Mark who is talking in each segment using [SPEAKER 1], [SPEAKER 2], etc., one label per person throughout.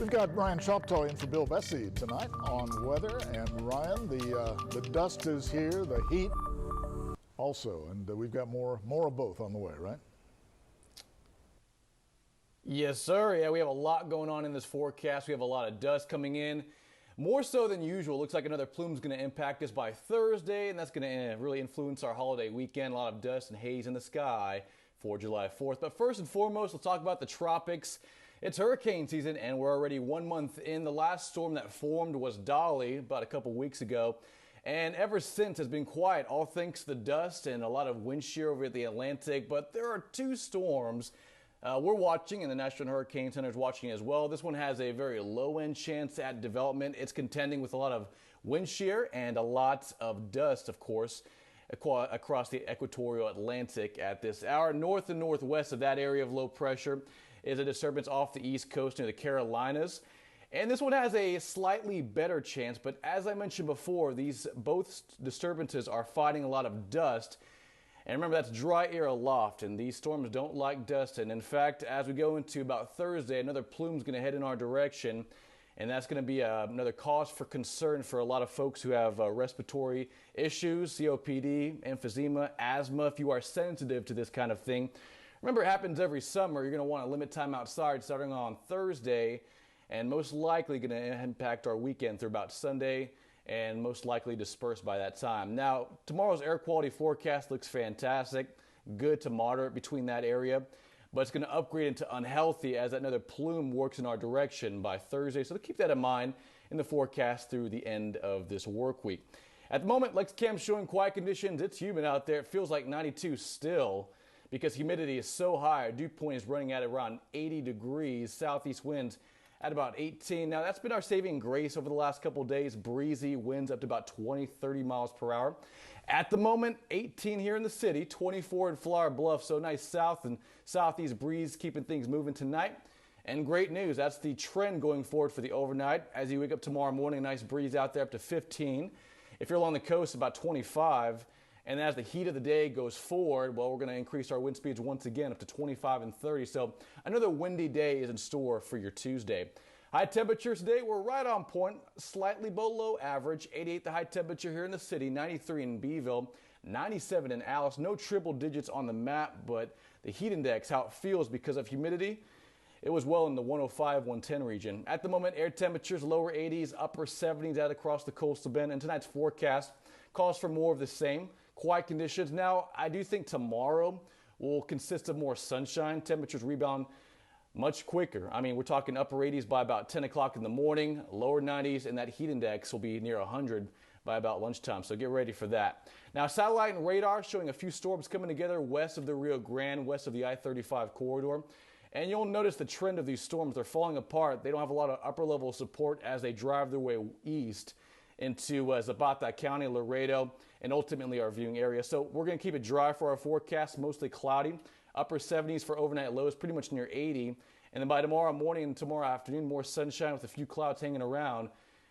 [SPEAKER 1] We've got Ryan Shoptaugh in for Bill Vesey tonight on weather. And Ryan, the dust is here, the heat also, and we've got more of both on the way, right?
[SPEAKER 2] Yes, sir. Yeah, we have a lot going on in this forecast. We have a lot of dust coming in, more so than usual. Looks like another plume is going to impact us by Thursday, and that's going to really influence our holiday weekend. A lot of dust and haze in the sky for July 4th. But first and foremost, let's talk about the tropics. It's hurricane season, and we're already 1 month in. The last storm that formed was Dolly about a couple weeks ago, and ever since has been quiet, all thanks to the dust and a lot of wind shear over the Atlantic. But there are two storms we're watching, and the National Hurricane Center is watching as well. This one has a very low-end chance at development. It's contending with a lot of wind shear and a lot of dust, of course, across the equatorial Atlantic at this hour. North and northwest of that area of low pressure is a disturbance off the east coast near the Carolinas. And this one has a slightly better chance, but as I mentioned before, these both disturbances are fighting a lot of dust. And remember, that's dry air aloft, and these storms don't like dust. And in fact, as we go into about Thursday, another plume is going to head in our direction, and that's going to be another cause for concern for a lot of folks who have respiratory issues, COPD, emphysema, asthma. If you are sensitive to this kind of thing, remember, it happens every summer. You're going to want to limit time outside starting on Thursday, and most likely going to impact our weekend through about Sunday, and most likely disperse by that time. Now, tomorrow's air quality forecast looks fantastic, good to moderate between that area, but it's going to upgrade into unhealthy as another plume works in our direction by Thursday. So keep that in mind in the forecast through the end of this work week. At the moment, Lexicam's showing quiet conditions. It's humid out there. It feels like 92 still because humidity is so high. Our dew point is running at around 80 degrees, southeast winds at about 18. Now, that's been our saving grace over the last couple of days. Breezy winds up to about 20, 30 miles per hour. At the moment, 18 here in the city, 24 in Flower Bluff. So nice south and southeast breeze keeping things moving tonight. And great news, that's the trend going forward for the overnight. As you wake up tomorrow morning, a nice breeze out there up to 15. If you're along the coast, about 25. And as the heat of the day goes forward, well, we're going to increase our wind speeds once again up to 25 and 30. So another windy day is in store for your Tuesday. High temperatures today, we're right on point, slightly below average. 88 the high temperature here in the city, 93 in Beeville, 97 in Alice. No triple digits on the map, but the heat index, how it feels because of humidity, it was well in the 105, 110 region. At the moment, air temperatures lower 80s, upper 70s out across the coastal bend. And tonight's forecast calls for more of the same. Quiet conditions. Now, I do think tomorrow will consist of more sunshine. Temperatures rebound much quicker. I mean, we're talking upper 80s by about 10 o'clock in the morning, lower 90s, and that heat index will be near 100 by about lunchtime. So get ready for that. Now, satellite and radar showing a few storms coming together west of the Rio Grande, west of the I-35 corridor. And you'll notice the trend of these storms. They're falling apart. They don't have a lot of upper level support as they drive their way east into Zapata County, Laredo, and ultimately our viewing area. So we're going to keep it dry for our forecast, mostly cloudy. Upper 70s for overnight lows, pretty much near 80. And then by tomorrow morning and tomorrow afternoon, more sunshine with a few clouds hanging around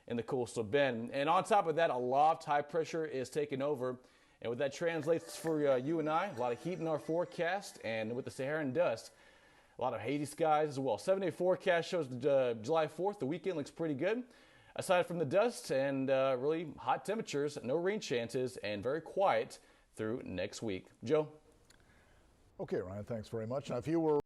[SPEAKER 2] in the coastal bend. And on top of that, a loft high pressure is taking over. And what that translates for you and I, a lot of heat in our forecast, and with the Saharan dust, a lot of hazy skies as well. 7-day forecast shows July 4th. The weekend looks pretty good. Aside from the dust and really hot temperatures, no rain chances, and very quiet through next week. Joe?
[SPEAKER 1] Okay, Ryan, thanks very much. Now, if you were